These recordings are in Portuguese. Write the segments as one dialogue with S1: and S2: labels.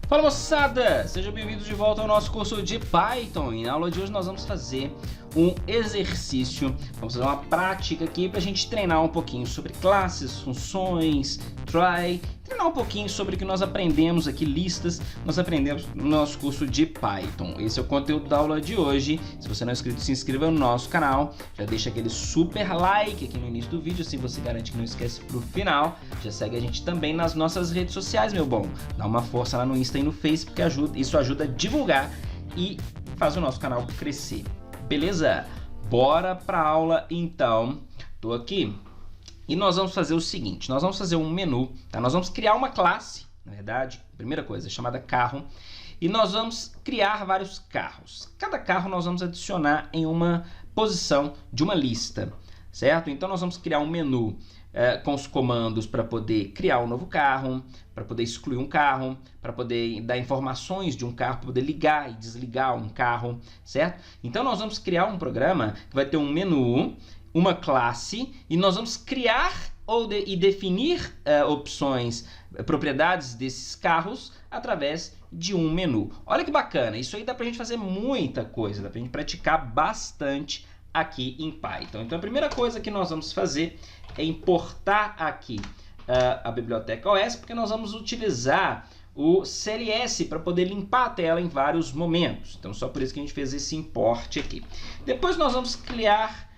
S1: Fala moçada, sejam bem-vindos de volta ao nosso curso de Python e na aula de hoje nós vamos fazer um exercício, vamos fazer uma prática aqui para a gente treinar um pouquinho sobre classes, funções, try, treinar um pouquinho sobre o que nós aprendemos aqui, listas, nós aprendemos no nosso curso de Python. Esse é o conteúdo da aula de hoje. Se você não é inscrito, se inscreva no nosso canal, já deixa aquele super like aqui no início do vídeo, assim você garante que não esquece pro final. Já segue a gente também nas nossas redes sociais, meu bom. Dá uma força lá no Insta e no Face, porque isso ajuda a divulgar e faz o nosso canal crescer. Beleza? Bora pra aula então. Tô aqui e nós vamos fazer o seguinte, nós vamos fazer um menu, tá? Nós vamos criar uma classe, na verdade, primeira coisa, chamada carro, e nós vamos criar vários carros. Cada carro nós vamos adicionar em uma posição de uma lista, certo? Então nós vamos criar um menu com os comandos para poder criar um novo carro, para poder excluir um carro, para poder dar informações de um carro, para poder ligar e desligar um carro, certo? Então nós vamos criar um programa que vai ter um menu, uma classe, e nós vamos criar e definir opções, propriedades desses carros através de um menu. Olha que bacana, isso aí dá pra gente fazer muita coisa, dá pra gente praticar bastante aqui em Python. Então a primeira coisa que nós vamos fazer é importar aqui a biblioteca OS, porque nós vamos utilizar o CLS para poder limpar a tela em vários momentos. Então só por isso que a gente fez esse import aqui. Depois nós vamos criar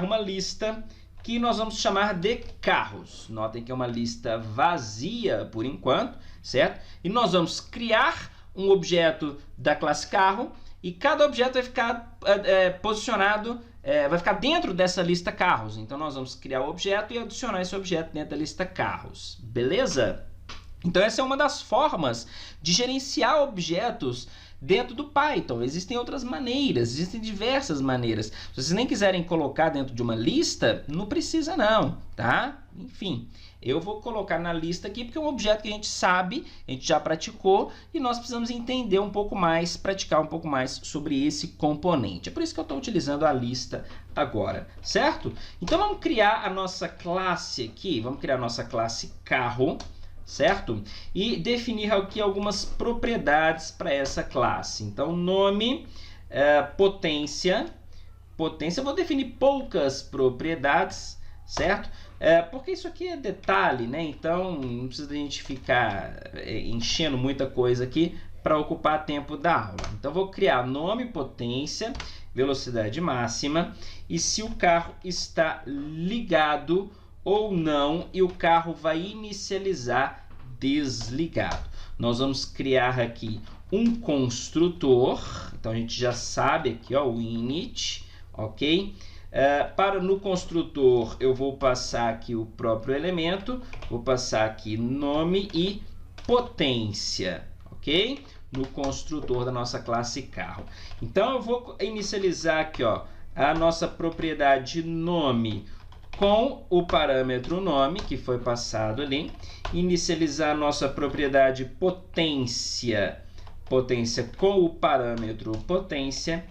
S1: uma lista que nós vamos chamar de carros. Notem que é uma lista vazia por enquanto, certo? E nós vamos criar um objeto da classe carro e cada objeto vai ficar posicionado, vai ficar dentro dessa lista carros. Então nós vamos criar o objeto e adicionar esse objeto dentro da lista carros. Beleza? Então essa é uma das formas de gerenciar objetos dentro do Python. Existem outras maneiras, existem diversas maneiras. Se vocês nem quiserem colocar dentro de uma lista, não precisa não, tá? Enfim, eu vou colocar na lista aqui porque é um objeto que a gente sabe, a gente já praticou e nós precisamos entender um pouco mais, praticar um pouco mais sobre esse componente. É por isso que eu estou utilizando a lista agora, certo? Então vamos criar a nossa classe aqui, vamos criar a nossa classe carro, certo? E definir aqui algumas propriedades para essa classe. Então, nome, potência, eu vou definir poucas propriedades, certo? Porque isso aqui é detalhe, né? Então, não precisa a gente ficar enchendo muita coisa aqui para ocupar tempo da aula. Então, vou criar nome, potência, velocidade máxima e se o carro está ligado ou não, e o carro vai inicializar desligado. Nós vamos criar aqui um construtor, então a gente já sabe aqui, ó, o init, ok? No construtor eu vou passar aqui o próprio elemento, vou passar aqui nome e potência, ok? No construtor da nossa classe carro. Então eu vou inicializar aqui, ó, a nossa propriedade nome com o parâmetro nome, que foi passado ali, inicializar a nossa propriedade potência com o parâmetro potência,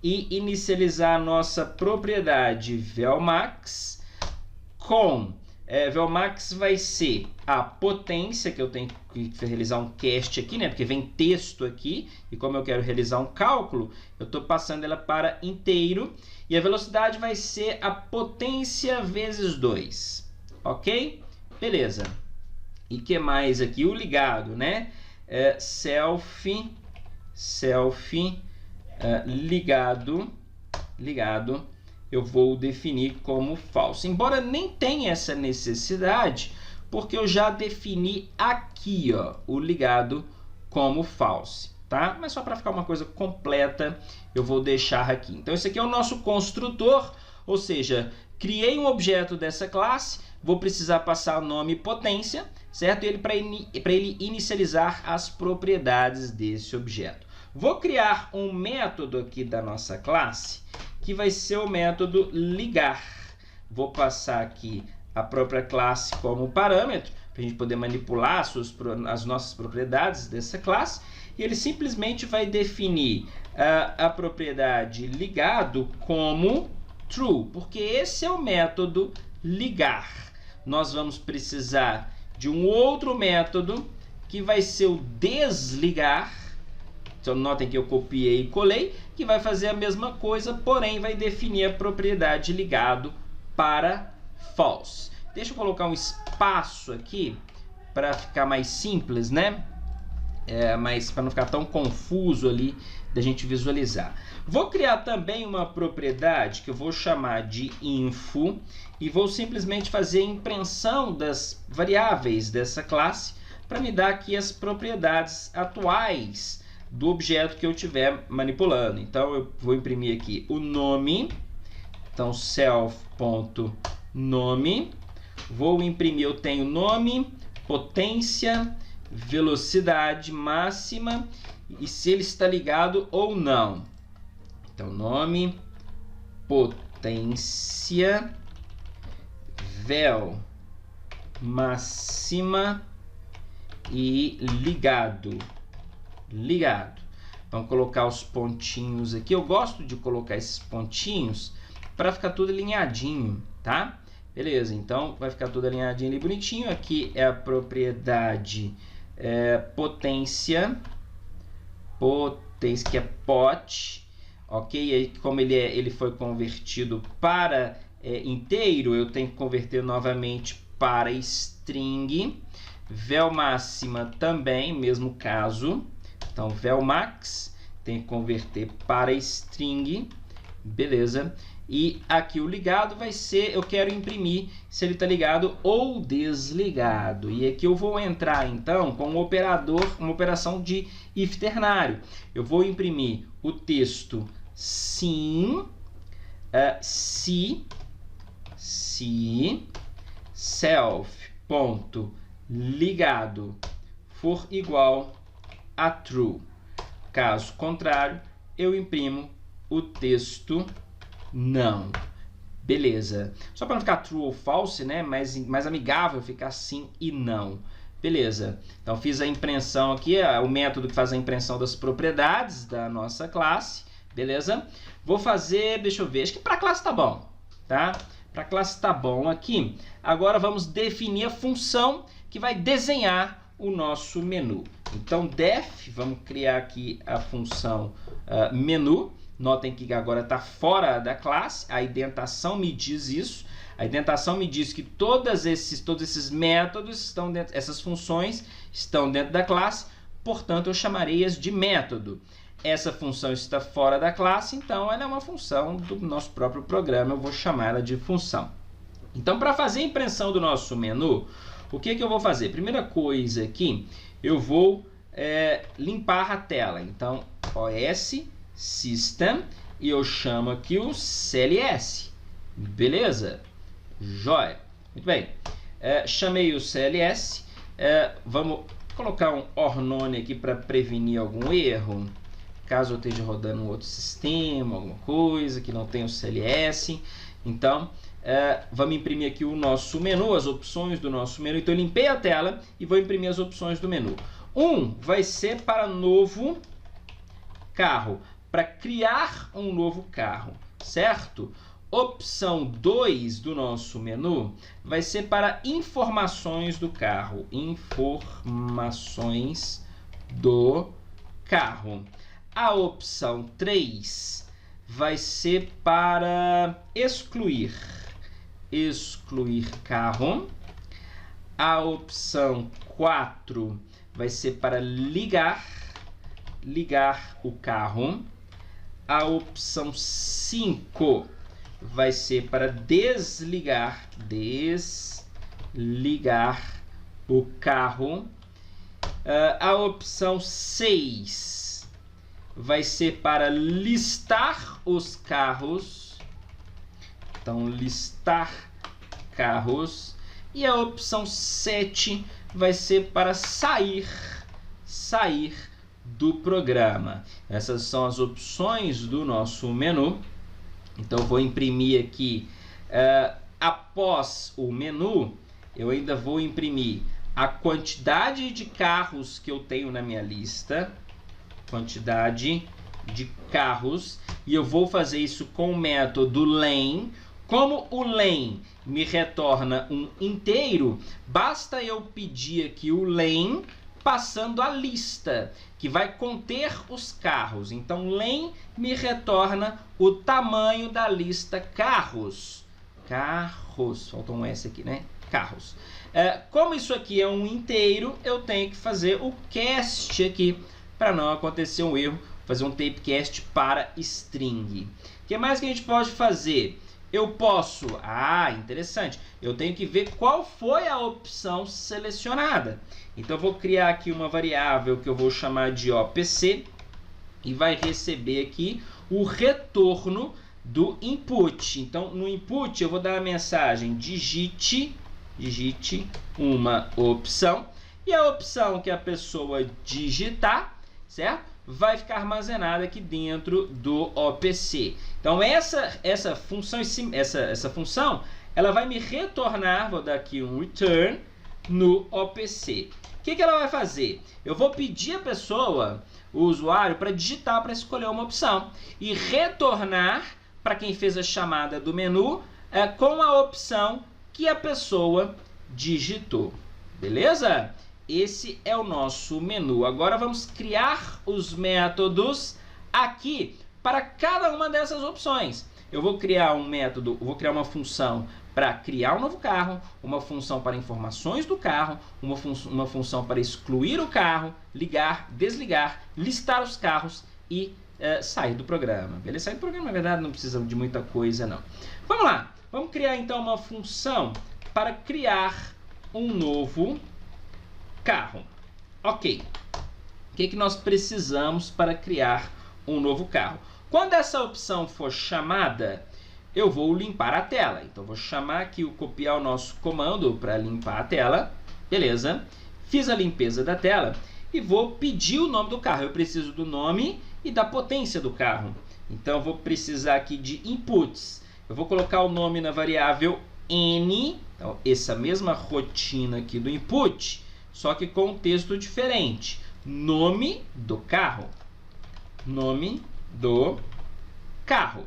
S1: e inicializar a nossa propriedade velmax com... velmax vai ser a potência, que eu tenho que realizar um cast aqui, né? Porque vem texto aqui, e como eu quero realizar um cálculo, eu estou passando ela para inteiro, e a velocidade vai ser a potência vezes 2, ok? Beleza. E que mais aqui? O ligado, né? Self ligado, eu vou definir como falso. Embora nem tenha essa necessidade, porque eu já defini aqui, ó, o ligado como false, tá? Mas só para ficar uma coisa completa, eu vou deixar aqui. Então esse aqui é o nosso construtor, ou seja, criei um objeto dessa classe, vou precisar passar o nome e potência, certo? Para ele inicializar as propriedades desse objeto. Vou criar um método aqui da nossa classe, que vai ser o método ligar. Vou passar aqui a própria classe como parâmetro, para a gente poder manipular as nossas propriedades dessa classe, e ele simplesmente vai definir a propriedade ligado como true, porque esse é o método ligar. Nós vamos precisar de um outro método que vai ser o desligar. Então, notem que eu copiei e colei, que vai fazer a mesma coisa, porém vai definir a propriedade ligado para false. Deixa eu colocar um espaço aqui para ficar mais simples, né? Mas para não ficar tão confuso ali da gente visualizar. Vou criar também uma propriedade que eu vou chamar de info e vou simplesmente fazer a impressão das variáveis dessa classe para me dar aqui as propriedades atuais do objeto que eu estiver manipulando. Então eu vou imprimir aqui o nome, então self.nome, vou imprimir, eu tenho nome, potência, velocidade máxima e se ele está ligado ou não. Então nome, potência, vel máxima e ligado. Vamos colocar os pontinhos aqui. Eu gosto de colocar esses pontinhos para ficar tudo alinhadinho, tá? Beleza, então vai ficar tudo alinhadinho ali bonitinho. Aqui é a propriedade potência que é pot, ok? E aí, como ele foi convertido para inteiro, eu tenho que converter novamente para string. Vel máxima também, mesmo caso. Então, vel max tem que converter para string, beleza? E aqui o ligado vai ser, eu quero imprimir se ele está ligado ou desligado. E aqui eu vou entrar então com um operador, uma operação de if ternário. Eu vou imprimir o texto sim, se self.ligado for igual a true. Caso contrário, eu imprimo o texto não. Beleza. Só para não ficar true ou false, né? Mais amigável ficar sim e não. Beleza. Então fiz a impressão aqui, o método que faz a impressão das propriedades da nossa classe. Beleza? Vou fazer, deixa eu ver, acho que para a classe tá bom, tá? Para a classe tá bom aqui. Agora vamos definir a função que vai desenhar o nosso menu. Então, def, vamos criar aqui a função menu. Notem que agora está fora da classe. A indentação me diz isso. A indentação me diz que todos esses métodos estão dentro, essas funções estão dentro da classe. Portanto, eu chamarei-as de método. Essa função está fora da classe, então ela é uma função do nosso próprio programa. Eu vou chamá-la de função. Então, para fazer a impressão do nosso menu, o que eu vou fazer? Primeira coisa aqui, eu vou limpar a tela. Então, OS, System, e eu chamo aqui o CLS. Beleza? Jóia. Muito bem. Chamei o CLS. Vamos colocar um or none aqui para prevenir algum erro. Caso eu esteja rodando um outro sistema, alguma coisa que não tenha o CLS. Então, vamos imprimir aqui o nosso menu, as opções do nosso menu. Então, eu limpei a tela e vou imprimir as opções do menu. 1 vai ser para novo carro, para criar um novo carro, certo? Opção 2 do nosso menu vai ser para informações do carro. Informações do carro. A opção 3 vai ser para excluir. Excluir carro. A opção 4 vai ser para ligar. Ligar o carro. A opção 5 vai ser para desligar. Desligar o carro. A opção 6 vai ser para listar os carros. Então, listar carros. E a opção 7 vai ser para sair do programa. Essas são as opções do nosso menu. Então, vou imprimir aqui, após o menu, eu ainda vou imprimir a quantidade de carros que eu tenho na minha lista. Quantidade de carros. E eu vou fazer isso com o método len. Como o len me retorna um inteiro, basta eu pedir aqui o len passando a lista, que vai conter os carros. Então, len me retorna o tamanho da lista carros. Carros, faltou um S aqui, né? Carros. Como isso aqui é um inteiro, eu tenho que fazer o cast aqui, para não acontecer um erro, fazer um typecast para string. O que mais que a gente pode fazer? Eu posso, interessante, eu tenho que ver qual foi a opção selecionada. Então eu vou criar aqui uma variável que eu vou chamar de OPC e vai receber aqui o retorno do input. Então no input eu vou dar a mensagem digite uma opção, e a opção que a pessoa digitar, certo? Vai ficar armazenada aqui dentro do OPC. Então essa função, ela vai me retornar, vou dar aqui um return no OPC. O que ela vai fazer? Eu vou pedir a pessoa, o usuário, para digitar, para escolher uma opção e retornar para quem fez a chamada do menu com a opção que a pessoa digitou. Beleza? Esse é o nosso menu. Agora vamos criar os métodos aqui para cada uma dessas opções. Eu vou criar um método, vou criar uma função para criar um novo carro, uma função para informações do carro, uma função para excluir o carro, ligar, desligar, listar os carros e sair do programa. Beleza? Sair do programa, na verdade, não precisa de muita coisa, não. Vamos lá. Vamos criar, então, uma função para criar um novo carro. Ok. O que nós precisamos para criar um novo carro? Quando essa opção for chamada, eu vou limpar a tela. Então, vou chamar aqui, copiar o nosso comando para limpar a tela. Beleza. Fiz a limpeza da tela e vou pedir o nome do carro. Eu preciso do nome e da potência do carro. Então, eu vou precisar aqui de inputs. Eu vou colocar o nome na variável n. Então, essa mesma rotina aqui do input, só que com um texto diferente. Nome do carro. Nome do carro.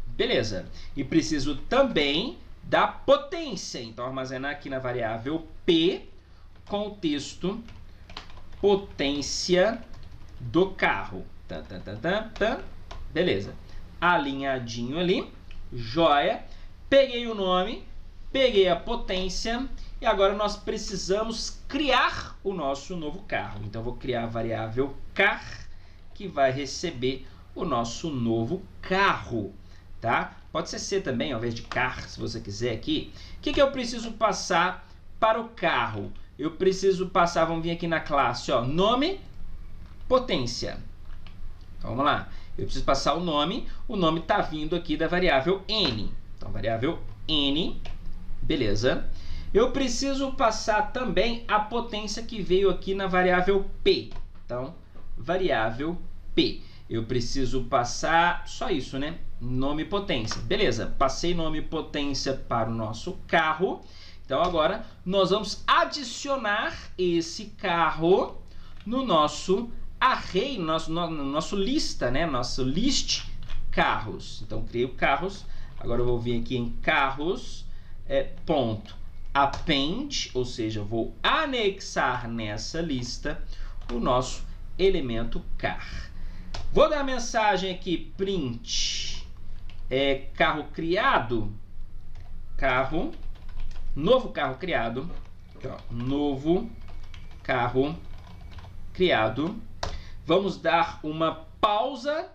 S1: Beleza. E preciso também da potência. Então, armazenar aqui na variável P com o texto potência do carro. Beleza. Alinhadinho ali. Joia. Peguei o nome, peguei a potência e agora nós precisamos criar o nosso novo carro. Então, vou criar a variável car, que vai receber o nosso novo carro, tá? Pode ser C também, ao invés de car, se você quiser aqui. O que eu preciso passar para o carro? Eu preciso passar, vamos vir aqui na classe, ó, nome, potência. Então, vamos lá. Eu preciso passar o nome está vindo aqui da variável n. Então, variável n, beleza. Eu preciso passar também a potência que veio aqui na variável p. Então, variável p. Eu preciso passar só isso, né? Nome e potência. Beleza, passei nome e potência para o nosso carro. Então, agora, nós vamos adicionar esse carro no nosso array, no nosso lista, né? Nosso list carros. Então, criei o carros. Agora eu vou vir aqui em carros, ponto append, ou seja, vou anexar nessa lista o nosso elemento car. Vou dar a mensagem aqui, print, carro criado, carro, novo carro criado, aqui, ó, novo carro criado. Vamos dar uma pausa,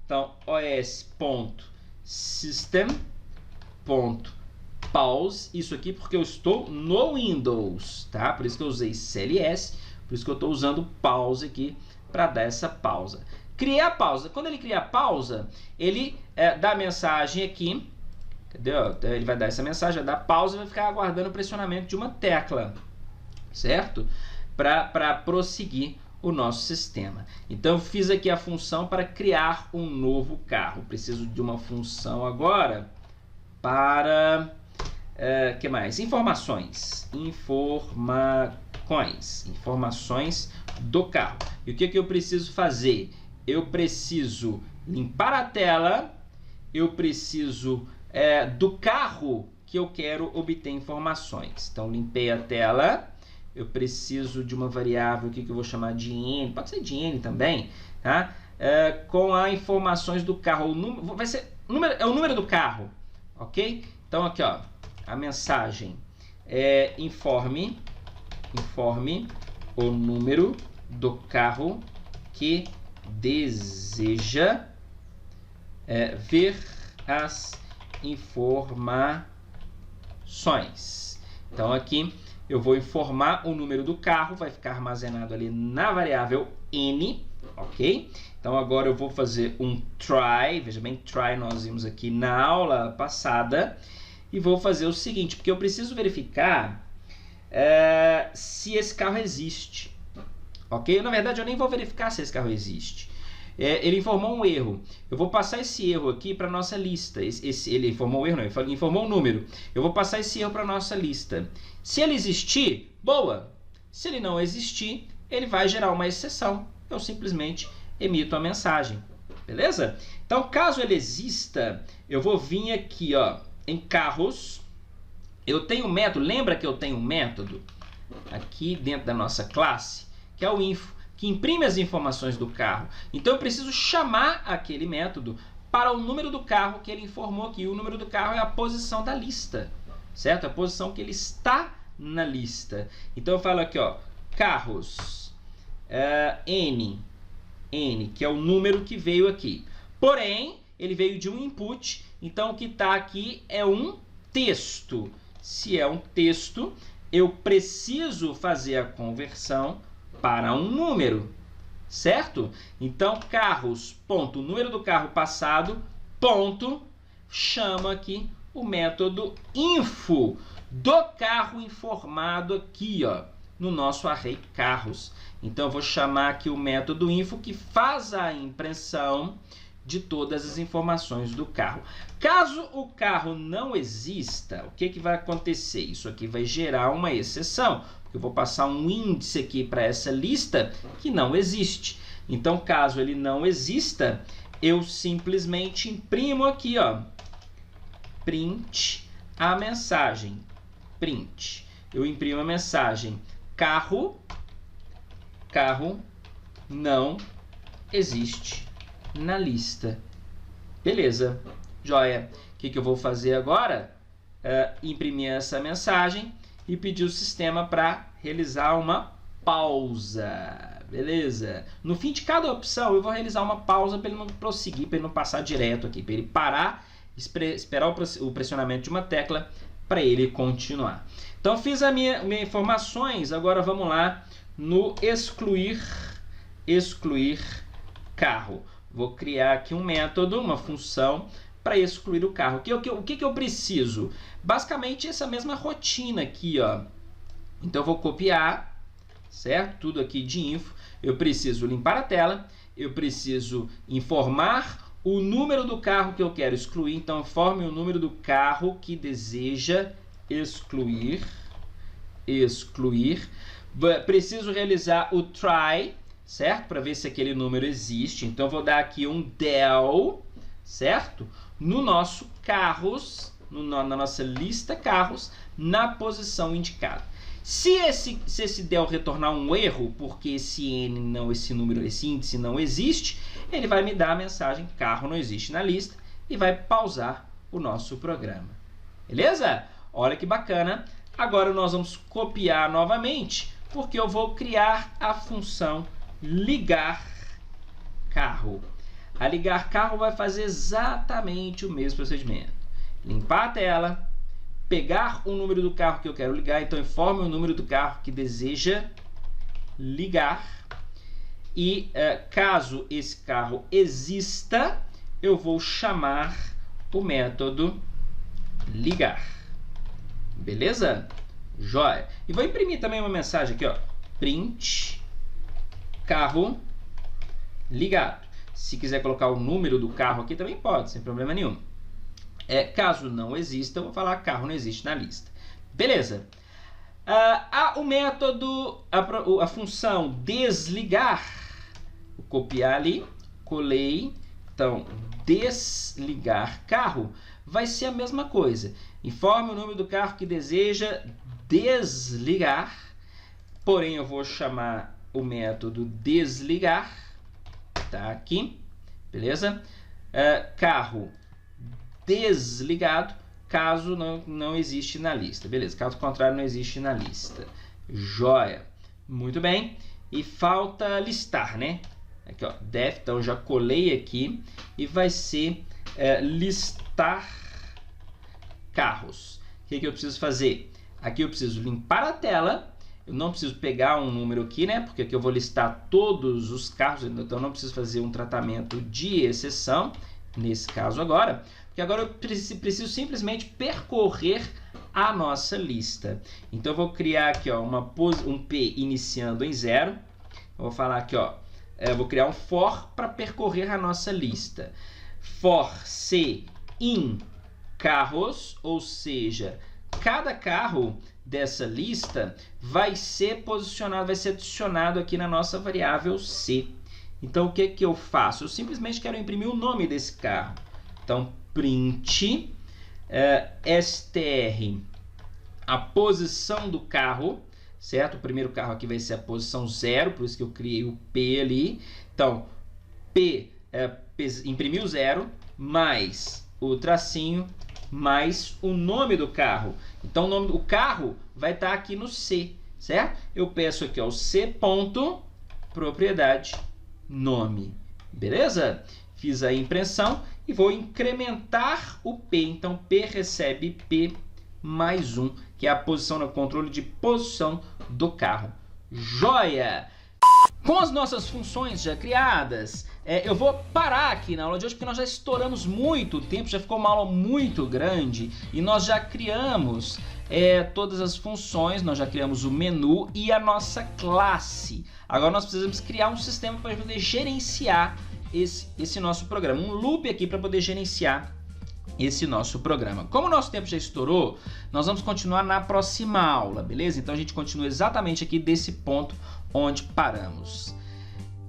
S1: então, os.system.pause, isso aqui porque eu estou no Windows, tá? Por isso que eu usei CLS, por isso que eu estou usando pause aqui para dar essa pausa. Criei a pausa. Quando ele cria a pausa, ele dá a mensagem aqui, entendeu? Ele vai dar essa mensagem, vai dar pausa e vai ficar aguardando o pressionamento de uma tecla, certo? Para prosseguir o nosso sistema. Então, eu fiz aqui a função para criar um novo carro. Preciso de uma função agora para... que mais? Informações. Informações do carro. E o que eu preciso fazer? Eu preciso limpar a tela, eu preciso do carro que eu quero obter informações. Então, limpei a tela, eu preciso de uma variável aqui que eu vou chamar de n, pode ser de n também, tá? Com as informações do carro, vai ser é o número do carro, ok? Então aqui, ó, a mensagem é informe o número do carro que deseja ver as informações. Então aqui eu vou informar o número do carro, vai ficar armazenado ali na variável n, ok? Então agora eu vou fazer um try, veja bem, try nós vimos aqui na aula passada, e vou fazer o seguinte, porque eu preciso verificar se esse carro existe, ok? Na verdade eu nem vou verificar se esse carro existe. Ele informou um erro. Eu vou passar esse erro aqui para a nossa lista. Ele informou o erro, não, ele informou o número. Eu vou passar esse erro para a nossa lista. Se ele existir, boa. Se ele não existir, ele vai gerar uma exceção. Eu simplesmente emito a mensagem. Beleza? Então, caso ele exista, eu vou vir aqui, ó, em carros. Eu tenho um método, lembra que eu tenho um método aqui dentro da nossa classe, que é o info, que imprime as informações do carro. Então eu preciso chamar aquele método para o número do carro que ele informou aqui. O número do carro é a posição da lista, certo? A posição que ele está na lista. Então eu falo aqui, ó, carros, n, que é o número que veio aqui. Porém, ele veio de um input, então o que está aqui é um texto. Se é um texto, eu preciso fazer a conversão para um número, certo? Então, carros, ponto, número do carro passado, ponto, chama aqui o método info do carro informado aqui, ó, no nosso array carros. Então, eu vou chamar aqui o método info que faz a impressão de todas as informações do carro. Caso o carro não exista, o que vai acontecer? Isso aqui vai gerar uma exceção. Eu vou passar um índice aqui para essa lista que não existe. Então, caso ele não exista, eu simplesmente imprimo aqui, ó, print a mensagem. Print. Eu imprimo a mensagem carro não existe na lista. Beleza, joia. O que eu vou fazer agora? Imprimir essa mensagem e pedir o sistema para realizar uma pausa. Beleza? No fim de cada opção, eu vou realizar uma pausa para ele não prosseguir, para ele não passar direto aqui, para ele parar, esperar o pressionamento de uma tecla para ele continuar. Então, fiz as minhas informações. Agora vamos lá no excluir carro. Vou criar aqui um método, uma função para excluir o carro. O que eu preciso? Basicamente essa mesma rotina aqui, ó. Então eu vou copiar, certo? Tudo aqui de info. Eu preciso limpar a tela, eu preciso informar o número do carro que eu quero excluir. Então informe o número do carro que deseja excluir. Preciso realizar o try, certo? Para ver se aquele número existe. Então eu vou dar aqui um del, certo? No nosso carros, na nossa lista carros, na posição indicada. Se esse del retornar um erro, porque esse índice não existe, ele vai me dar a mensagem carro não existe na lista e vai pausar o nosso programa. Beleza? Olha que bacana. Agora nós vamos copiar novamente, porque eu vou criar a função ligar carro. A ligar carro vai fazer exatamente o mesmo procedimento. Limpar a tela, pegar o número do carro que eu quero ligar, então informe o número do carro que deseja ligar. E caso esse carro exista, eu vou chamar o método ligar. Beleza? Joia. E vou imprimir também uma mensagem aqui, ó. Print carro ligado. Se quiser colocar o número do carro aqui, também pode, sem problema nenhum. Caso não exista, eu vou falar carro não existe na lista. Beleza. O método, a função desligar, vou copiar ali, colei. Então, desligar carro vai ser a mesma coisa. Informe o número do carro que deseja desligar. porém eu vou chamar o método desligar, tá aqui, beleza? Carro desligado, caso não existe na lista, beleza? Caso contrário, não existe na lista. Joia, muito bem. E falta listar, né? Aqui, ó, def, então já colei aqui e vai ser listar carros. O que eu preciso fazer? Aqui eu preciso limpar a tela. Eu não preciso pegar um número aqui, né? Porque aqui eu vou listar todos os carros, então eu não preciso fazer um tratamento de exceção, nesse caso agora. Porque agora eu preciso simplesmente percorrer a nossa lista. Então eu vou criar aqui, ó, um P iniciando em 0. Eu vou falar aqui, ó, eu vou criar um for para percorrer a nossa lista. For C in carros, ou seja, cada carro dessa lista vai ser posicionado, vai ser adicionado aqui na nossa variável C. Então o que que eu faço? Eu simplesmente quero imprimir o nome desse carro. Então print str a posição do carro, certo? O primeiro carro aqui vai ser a posição 0, por isso que eu criei o P ali. Então P imprimiu 0 mais o tracinho mais o nome do carro. Então o nome do carro vai estar aqui no C, certo? Eu peço aqui, ó, o C ponto propriedade nome, beleza? Fiz a impressão e vou incrementar o P. Então P recebe P mais 1, que é a posição no controle de posição do carro. Joia! Com as nossas funções já criadas, eu vou parar aqui na aula de hoje porque nós já estouramos muito tempo, já ficou uma aula muito grande e nós já criamos todas as funções, nós já criamos o menu e a nossa classe. Agora nós precisamos criar um sistema para poder gerenciar esse nosso programa, um loop aqui para poder gerenciar esse nosso programa. Como o nosso tempo já estourou, nós vamos continuar na próxima aula, beleza? Então a gente continua exatamente aqui desse ponto onde paramos.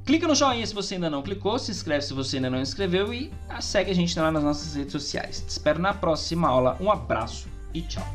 S1: Clica no joinha se você ainda não clicou, se inscreve se você ainda não inscreveu e segue a gente lá nas nossas redes sociais. Te espero na próxima aula. Um abraço e tchau!